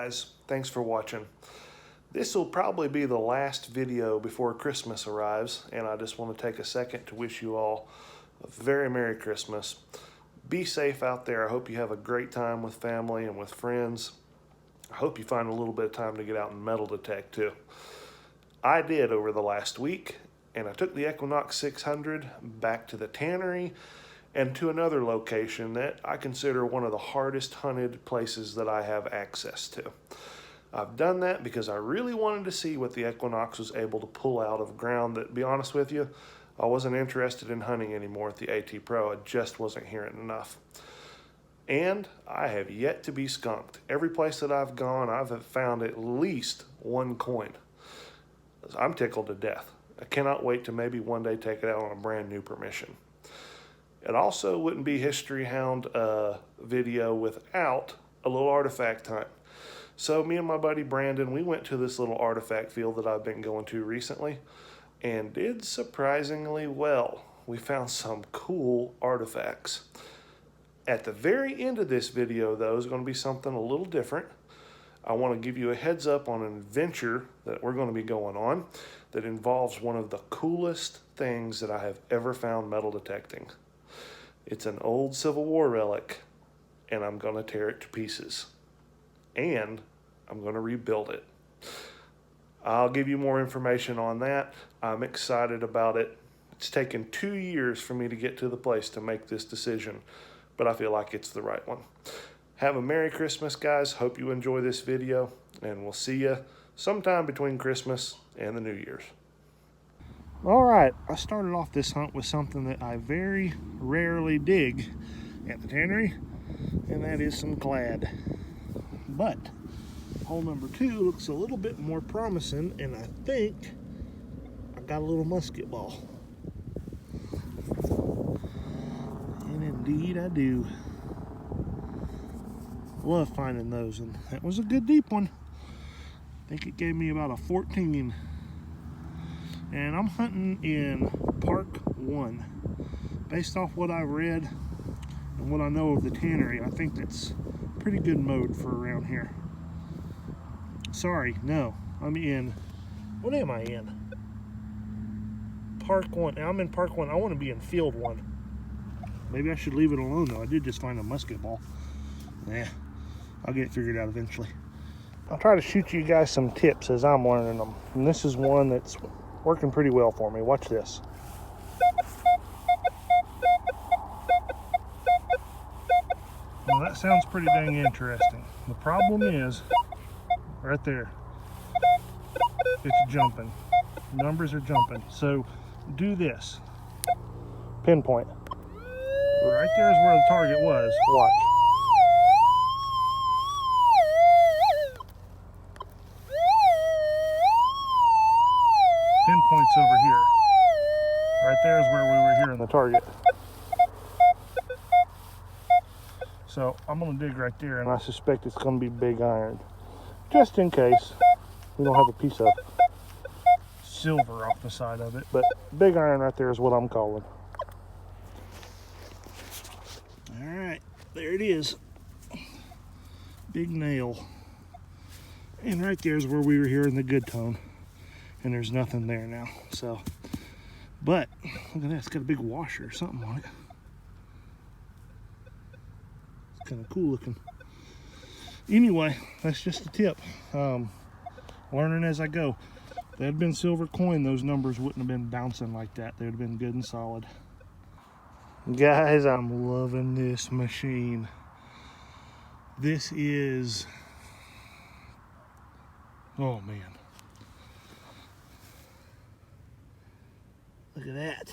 guys, thanks for watching. This will probably be the last video before Christmas arrives, and I just want to take a second to wish you all a very Merry Christmas. Be safe out there. I hope you have a great time with family and with friends. I hope you find a little bit of time to get out and metal detect too. I did over the last week, and I took the Equinox 600 back to the tannery and to another location that I consider one of the hardest hunted places that I have access to. I've done that because I really wanted to see what the Equinox was able to pull out of ground that, to be honest with you, I wasn't interested in hunting anymore at the AT Pro. I just wasn't hearing enough. And I have yet to be skunked. Every place that I've gone, I've found at least one coin. I'm tickled to death. I cannot wait to maybe one day take it out on a brand new permission. It also wouldn't be History Hound video without a little artifact hunt. So me and my buddy Brandon, we went to this little artifact field that I've been going to recently and did surprisingly well. We found some cool artifacts. At the very end of this video though is going to be something a little different. I want to give you a heads up on an adventure that we're going to be going on that involves one of the coolest things that I have ever found metal detecting. It's an old Civil War relic, and I'm going to tear it to pieces. And I'm going to rebuild it. I'll give you more information on that. I'm excited about it. It's taken 2 years for me to get to the place to make this decision, but I feel like it's the right one. Have a Merry Christmas, guys. Hope you enjoy this video, and we'll see you sometime between Christmas and the New Year's. All right, I started off this hunt with something that I very rarely dig at the tannery, and that is some clad. But hole number 2 looks a little bit more promising, and I think I got a little musket ball. And indeed I do. Love finding those, and that was a good deep one. I think it gave me about a 14. And I'm hunting in Park 1. Based off what I've read and what I know of the tannery, I think that's pretty good mode for around here. Sorry, no, I'm in, what am I in? Park 1, I'm in Park 1, I want to be in Field 1. Maybe I should leave it alone though, I did just find a musket ball. Nah, I'll get it figured out eventually. I'll try to shoot you guys some tips as I'm learning them. And this is one that's working pretty well for me. Watch this. Well, that sounds pretty dang interesting. The problem is, right there, it's jumping. Numbers are jumping. So do this. Pinpoint. Right there is where the target was. Watch. Pinpoint's over here. Right there is where we were hearing the target. So I'm going to dig right there, and I suspect it's going to be big iron. Just in case we don't have a piece of silver off the side of it. But big iron right there is what I'm calling. Alright, there it is. Big nail. And right there is where we were hearing the good tone. And there's nothing there now, so. But, look at that, it's got a big washer or something on it. It's kind of cool looking. Anyway, that's just a tip. Learning as I go. If that had been silver coin, those numbers wouldn't have been bouncing like that. They would have been good and solid. Guys, I'm loving this machine. This is, oh man. Look at that.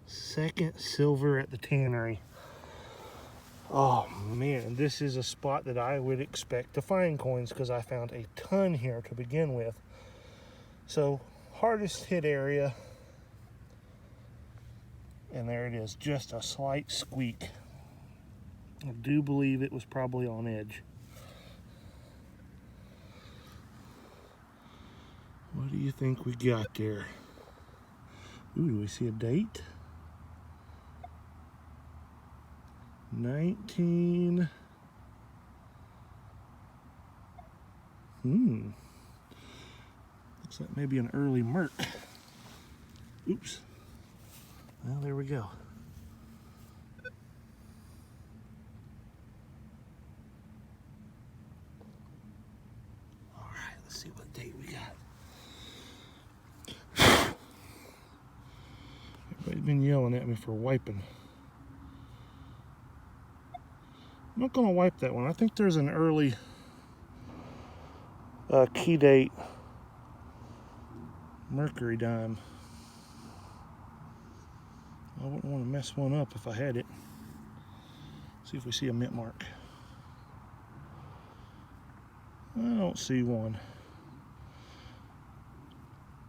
Second silver at the tannery. Oh man, this is a spot that I would expect to find coins because I found a ton here to begin with. So, hardest hit area. And there it is, just a slight squeak. I do believe it was probably on edge. What do you think we got there? Ooh, do we see a date? 19 Looks like maybe an early Merc. Oops. Well, there we go. All right, let's see what date we got. Everybody's been yelling at me for wiping. I'm not going to wipe that one. I think there's an early key date Mercury dime. I wouldn't want to mess one up if I had it. See if we see a mint mark. I don't see one.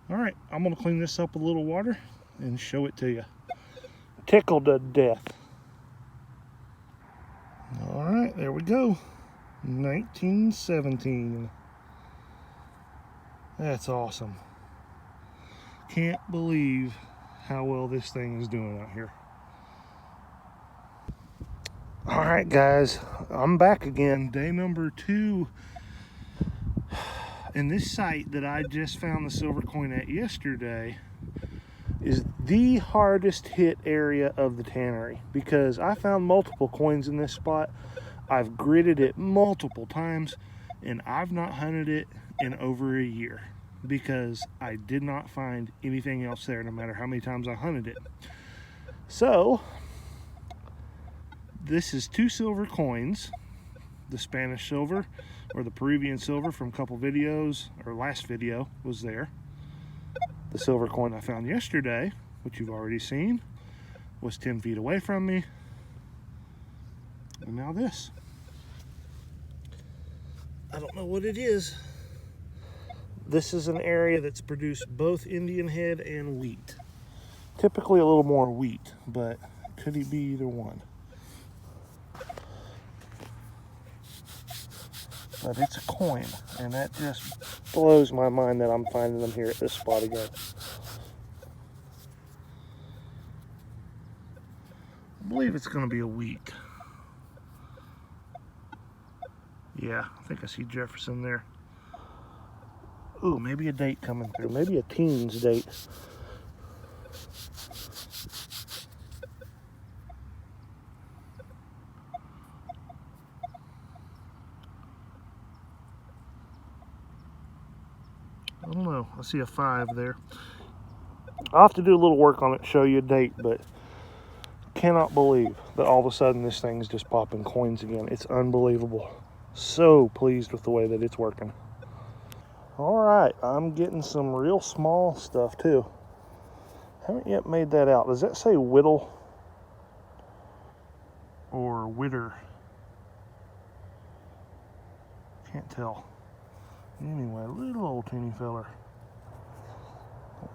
All right, I'm going to clean this up with a little water and show it to you. Tickled to death. All right, there we go. 1917. That's awesome. Can't believe how well this thing is doing out here. All right, guys, I'm back again. Day number 2. And this site that I just found the silver coin at yesterday is the hardest hit area of the tannery, because I found multiple coins in this spot. I've gridded it multiple times, and I've not hunted it in over a year because I did not find anything else there, no matter how many times I hunted it. So this is 2 silver coins, the Spanish silver or the Peruvian silver from a couple videos, or last video was there. The silver coin I found yesterday, which you've already seen, was 10 feet away from me. And now this. I don't know what it is. This is an area that's produced both Indian head and wheat. Typically a little more wheat, but could it be either one? But it's a coin, and that just blows my mind that I'm finding them here at this spot again. I believe it's going to be a wheat. Yeah, I think I see Jefferson there. Ooh, maybe a date coming through. Maybe a teens date. I don't know. I see a 5 there. I'll have to do a little work on it, show you a date, but cannot believe that all of a sudden this thing's just popping coins again. It's unbelievable. So pleased with the way that it's working. All right, I'm getting some real small stuff too. Haven't yet made that out. Does that say Whittle or Witter? Can't tell. Anyway, little old teeny feller.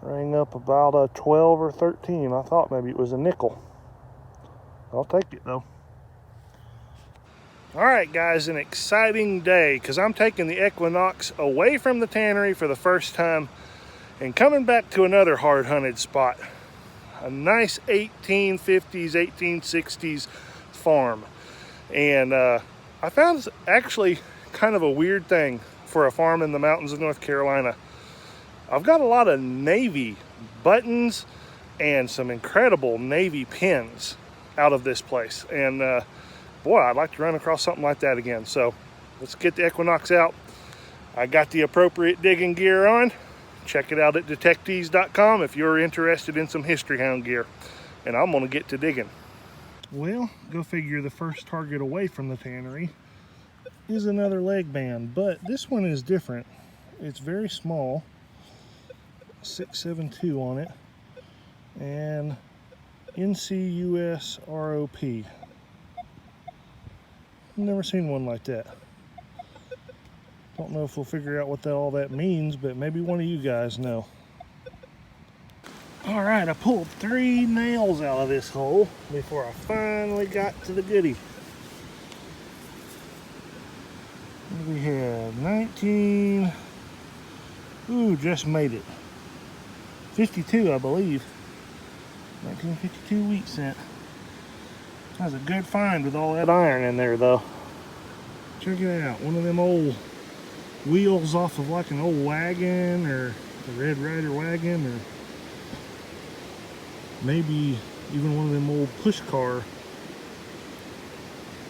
Rang up about a 12 or 13. I thought maybe it was a nickel. I'll take it though. All right, guys, an exciting day, because I'm taking the Equinox away from the tannery for the first time and coming back to another hard hunted spot. A nice 1850s, 1860s farm. And I found actually kind of a weird thing for a farm in the mountains of North Carolina. I've got a lot of Navy buttons and some incredible Navy pins out of this place. And boy, I'd like to run across something like that again. So let's get the Equinox out. I got the appropriate digging gear on. Check it out at Detectees.com if you're interested in some History Hound gear. And I'm gonna get to digging. Well, go figure, the first target away from the tannery is another leg band, but this one is different. It's very small, 672 on it, and NCUS ROP. Never seen one like that. Don't know if we'll figure out what all that means, but maybe one of you guys know. All right, I pulled 3 nails out of this hole before I finally got to the goodie. What do we have? 19. Ooh, just made it. 52, I believe. 1952 wheat cent. That was a good find with all that iron in there, though. Check it out, one of them old wheels off of like an old wagon or a Red Ryder wagon, or maybe even one of them old push car.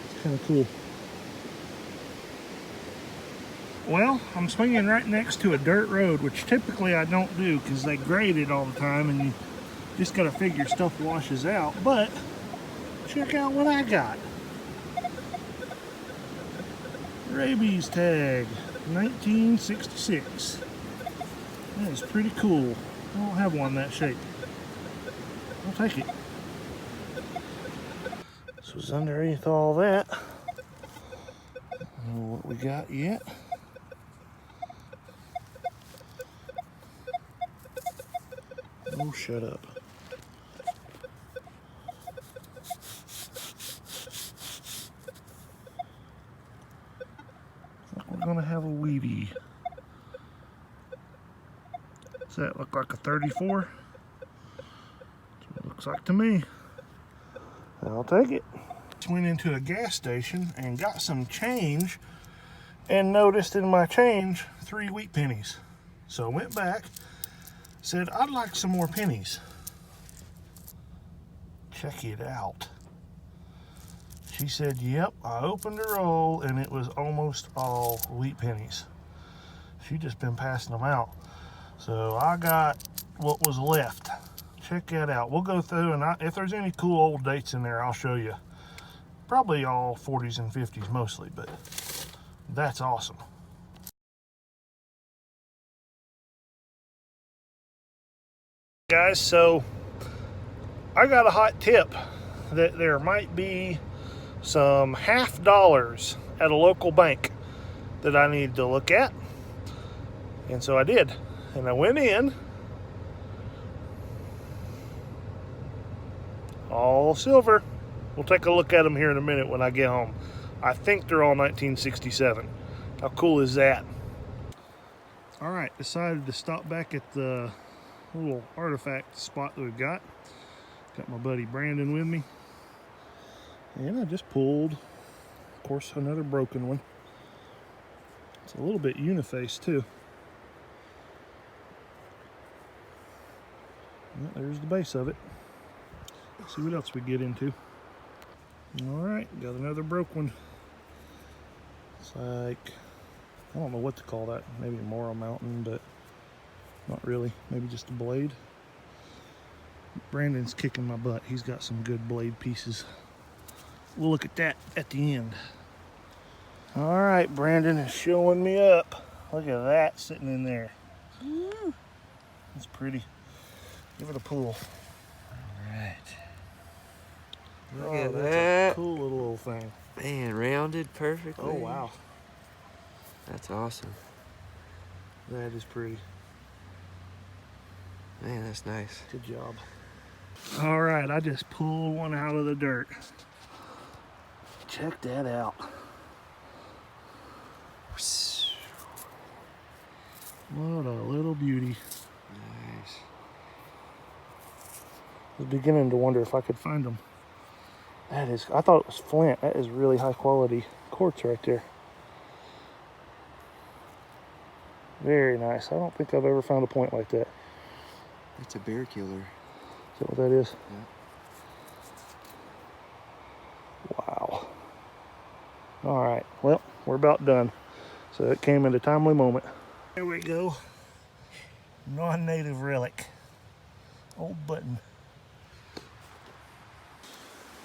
It's kind of cool. Well, I'm swinging right next to a dirt road, which typically I don't do because they grade it all the time and you just gotta figure stuff washes out. But check out what I got. Rabies tag, 1966. That is pretty cool. I don't have one that shape. I'll take it. This was underneath all that. I don't know what we got yet. Oh, shut up. We're gonna have a Wheatie. Does that look like a 34? That's what it looks like to me. I'll take it. Just went into a gas station and got some change and noticed in my change 3 wheat pennies. So I went back, said I'd like some more pennies. Check it out. She said, yep. I opened her roll and it was almost all wheat pennies. She just been passing them out. So I got what was left. Check that out. We'll go through, and if there's any cool old dates in there, I'll show you. Probably all 40s and 50s mostly, but that's awesome. Guys, so I got a hot tip that there might be some $50 at a local bank that I need to look at. And so I did. And I went in. All silver. We'll take a look at them here in a minute when I get home. I think they're all 1967. How cool is that? All right, decided to stop back at the little artifact spot that we've got. Got my buddy Brandon with me. And I just pulled, of course, another broken one. It's a little bit uniface too. Well, there's the base of it. Let's see what else we get into. All right, got another broke one. It's like, I don't know what to call that. Maybe a Moro Mountain, but not really. Maybe just a blade. Brandon's kicking my butt. He's got some good blade pieces. We'll look at that at the end. All right, Brandon is showing me up. Look at that sitting in there. It's pretty. Give it a pull. All right. Look at that. A cool little old thing. Man, rounded perfectly. Oh, wow. That's awesome. That is pretty. Man, that's nice. Good job. All right, I just pulled one out of the dirt. Check that out. What a little beauty. Nice. I was beginning to wonder if I could find them. That is, I thought it was flint. That is really high quality quartz right there. Very nice. I don't think I've ever found a point like that. It's a bear killer. Is that what that is? Yeah. Wow. All right, well, we're about done. So it came at a timely moment. There we go. Non-native relic. Old button.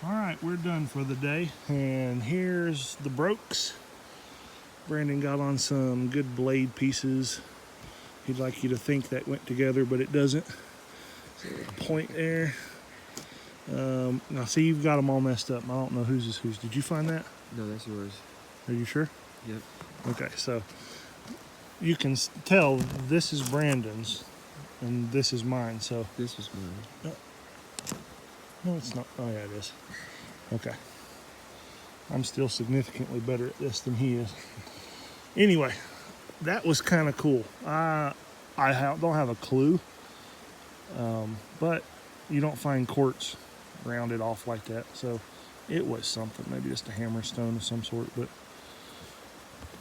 All right, we're done for the day. And here's the brokes. Brandon got on some good blade pieces. He'd like you to think that went together, but it doesn't. So a point there. Now see, you've got them all messed up. I don't know whose is whose. Did you find that? No, that's yours. Are you sure? Yep. Okay, so you can tell this is Brandon's and this is mine. So This was mine. no, it's not. Oh yeah, it is. Okay. I'm still significantly better at this than he is. Anyway, that was kind of cool. I don't have a clue, but you don't find quartz rounded off like that. So it was something, maybe just a hammerstone of some sort, but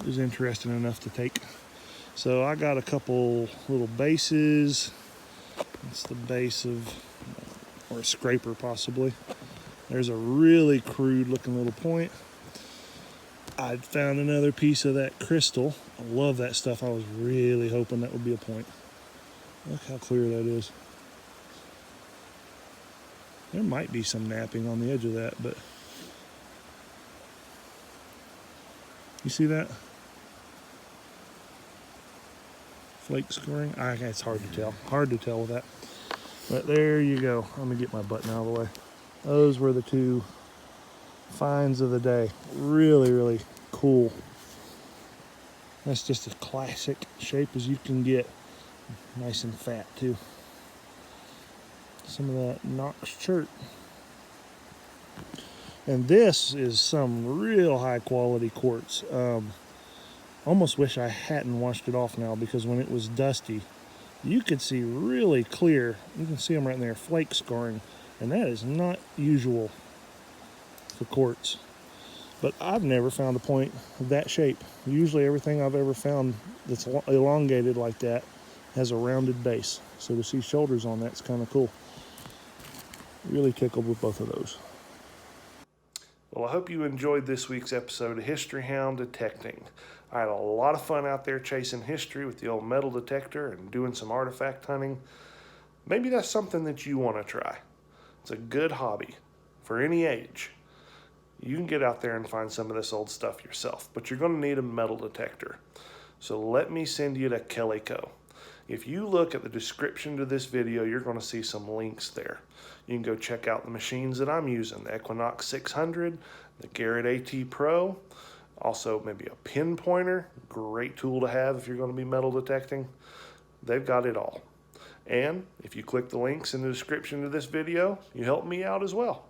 is interesting enough to take. So I got a couple little bases. It's the base of, or a scraper possibly. There's a really crude looking little point. I found another piece of that crystal. I love that stuff. I was really hoping that would be a point. Look how clear that is. There might be some napping on the edge of that, but you see that? Flake scoring? It's hard to tell. Hard to tell with that. But there you go. Let me get my button out of the way. Those were the two finds of the day. Really, really cool. That's just as classic shape as you can get. Nice and fat too. Some of that Knox chert. And this is some real high quality quartz. Almost wish I hadn't washed it off now, because when it was dusty, you could see really clear. You can see them right there, flake scoring, and that is not usual for quartz. But I've never found a point of that shape. Usually everything I've ever found that's elongated like that has a rounded base. So to see shoulders on that's kind of cool. Really tickled with both of those. Well, I hope you enjoyed this week's episode of History Hound Detecting. I had a lot of fun out there chasing history with the old metal detector and doing some artifact hunting. Maybe that's something that you want to try. It's a good hobby for any age. You can get out there and find some of this old stuff yourself, but you're going to need a metal detector. So let me send you to Calico. If you look at the description to this video, you're going to see some links there. You can go check out the machines that I'm using, the Equinox 600, the Garrett AT Pro, also maybe a pin pointer, great tool to have if you're going to be metal detecting. They've got it all. And if you click the links in the description to this video, you help me out as well.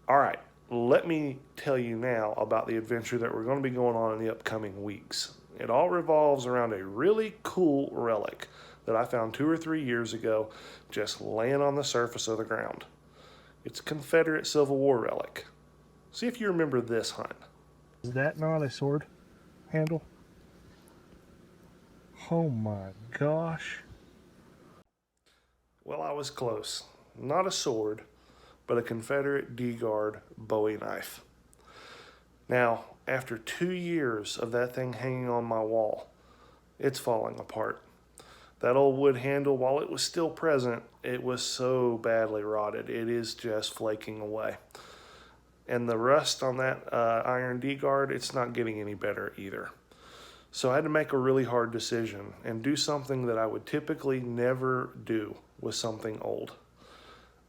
All right, let me tell you now about the adventure that we're going to be going on in the upcoming weeks. It all revolves around a really cool relic that I found 2 or 3 years ago just laying on the surface of the ground. It's a Confederate Civil War relic. See if you remember this hunt. Is that not a sword handle? Oh my gosh. Well, I was close. Not a sword, but a Confederate D-guard Bowie knife. Now, after 2 years of that thing hanging on my wall, it's falling apart. That old wood handle, while it was still present, it was so badly rotted. It is just flaking away. And the rust on that iron D-guard, it's not getting any better either. So I had to make a really hard decision and do something that I would typically never do with something old.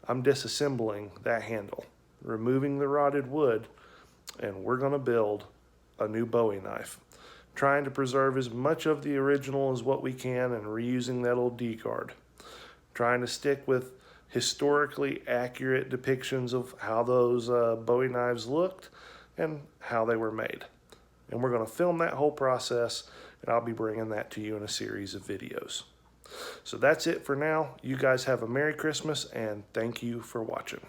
I'm disassembling that handle, removing the rotted wood, and we're going to build a new Bowie knife, trying to preserve as much of the original as what we can and reusing that old D-guard, trying to stick with historically accurate depictions of how those Bowie knives looked and how they were made. And we're going to film that whole process, and I'll be bringing that to you in a series of videos. So that's it for now. You guys have a Merry Christmas, and thank you for watching.